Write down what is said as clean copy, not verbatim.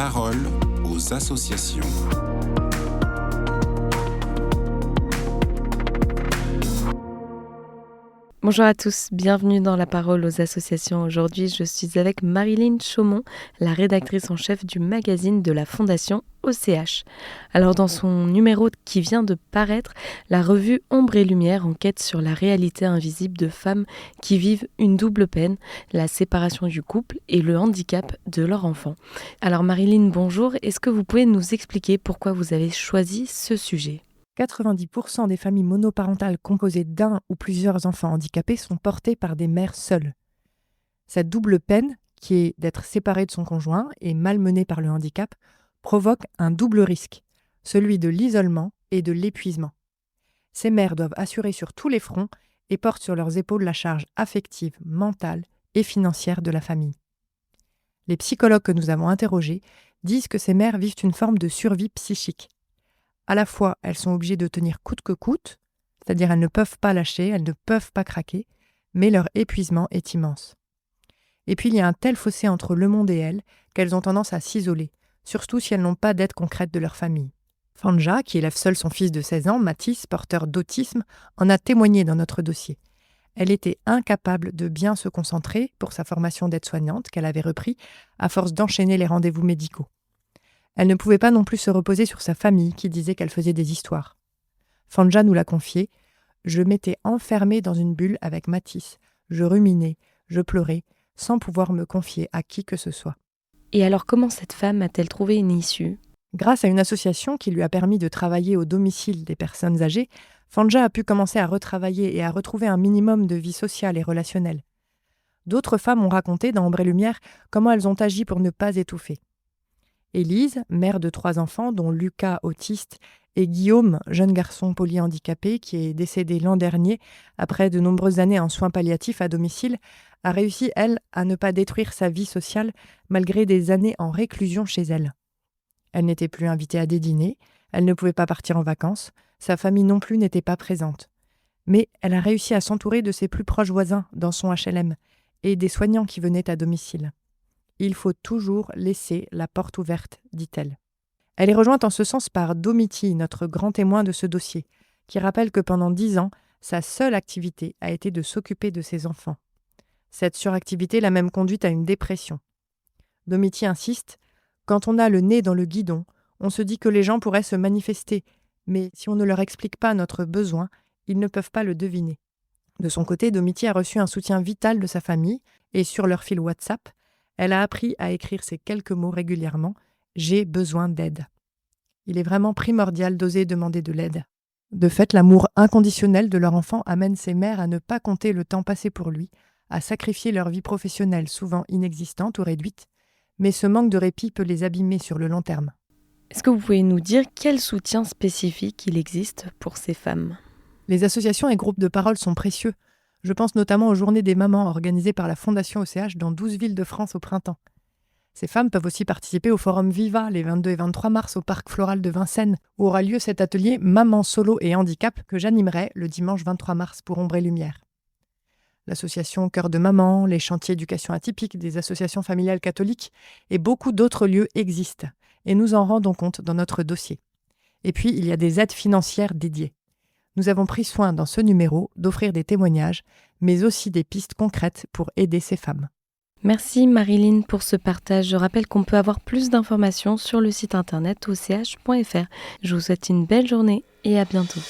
parole aux associations. Bonjour à tous, bienvenue dans La Parole aux associations. Aujourd'hui, je suis avec Marilyn Chaumont, la rédactrice en chef du magazine de la Fondation OCH. Alors dans son numéro qui vient de paraître, la revue Ombre et Lumière enquête sur la réalité invisible de femmes qui vivent une double peine, la séparation du couple et le handicap de leur enfant. Alors Marilyn, bonjour, est-ce que vous pouvez nous expliquer pourquoi vous avez choisi ce sujet ? 90% des familles monoparentales composées d'un ou plusieurs enfants handicapés sont portées par des mères seules. Cette double peine, qui est d'être séparée de son conjoint et malmenée par le handicap, provoque un double risque, celui de l'isolement et de l'épuisement. Ces mères doivent assurer sur tous les fronts et portent sur leurs épaules la charge affective, mentale et financière de la famille. Les psychologues que nous avons interrogés disent que ces mères vivent une forme de survie psychique. À la fois, elles sont obligées de tenir coûte que coûte, c'est-à-dire elles ne peuvent pas lâcher, elles ne peuvent pas craquer, mais leur épuisement est immense. Et puis il y a un tel fossé entre le monde et elles qu'elles ont tendance à s'isoler, surtout si elles n'ont pas d'aide concrète de leur famille. Fanja, qui élève seule son fils de 16 ans, Mathis, porteur d'autisme, en a témoigné dans notre dossier. Elle était incapable de bien se concentrer pour sa formation d'aide-soignante qu'elle avait repris à force d'enchaîner les rendez-vous médicaux. Elle ne pouvait pas non plus se reposer sur sa famille qui disait qu'elle faisait des histoires. Fanja nous l'a confié. « Je m'étais enfermée dans une bulle avec Mathis. Je ruminais, je pleurais, sans pouvoir me confier à qui que ce soit. » Et alors comment cette femme a-t-elle trouvé une issue ? Grâce à une association qui lui a permis de travailler au domicile des personnes âgées, Fanja a pu commencer à retravailler et à retrouver un minimum de vie sociale et relationnelle. D'autres femmes ont raconté dans Ombre et Lumière comment elles ont agi pour ne pas étouffer. Élise, mère de 3 enfants, dont Lucas, autiste, et Guillaume, jeune garçon polyhandicapé, qui est décédé l'an dernier après de nombreuses années en soins palliatifs à domicile, a réussi, elle, à ne pas détruire sa vie sociale malgré des années en réclusion chez elle. Elle n'était plus invitée à des dîners, elle ne pouvait pas partir en vacances, sa famille non plus n'était pas présente. Mais elle a réussi à s'entourer de ses plus proches voisins dans son HLM et des soignants qui venaient à domicile. Il faut toujours laisser la porte ouverte, dit-elle. Elle est rejointe en ce sens par Domiti, notre grand témoin de ce dossier, qui rappelle que pendant 10 ans, sa seule activité a été de s'occuper de ses enfants. Cette suractivité l'a même conduite à une dépression. Domiti insiste, « Quand on a le nez dans le guidon, on se dit que les gens pourraient se manifester, mais si on ne leur explique pas notre besoin, ils ne peuvent pas le deviner. » De son côté, Domiti a reçu un soutien vital de sa famille et sur leur fil WhatsApp, elle a appris à écrire ces quelques mots régulièrement « J'ai besoin d'aide ». Il est vraiment primordial d'oser demander de l'aide. De fait, l'amour inconditionnel de leur enfant amène ces mères à ne pas compter le temps passé pour lui, à sacrifier leur vie professionnelle souvent inexistante ou réduite, mais ce manque de répit peut les abîmer sur le long terme. Est-ce que vous pouvez nous dire quel soutien spécifique il existe pour ces femmes ? Les associations et groupes de parole sont précieux. Je pense notamment aux Journées des mamans organisées par la Fondation OCH dans 12 villes de France au printemps. Ces femmes peuvent aussi participer au Forum Viva les 22 et 23 mars au Parc Floral de Vincennes, où aura lieu cet atelier Maman solo et handicap que j'animerai le dimanche 23 mars pour Ombre et Lumière. L'association Cœur de Maman, les chantiers éducation atypique des associations familiales catholiques et beaucoup d'autres lieux existent, et nous en rendons compte dans notre dossier. Et puis, il y a des aides financières dédiées. Nous avons pris soin dans ce numéro d'offrir des témoignages, mais aussi des pistes concrètes pour aider ces femmes. Merci Marilyn pour ce partage. Je rappelle qu'on peut avoir plus d'informations sur le site internet och.fr. Je vous souhaite une belle journée et à bientôt.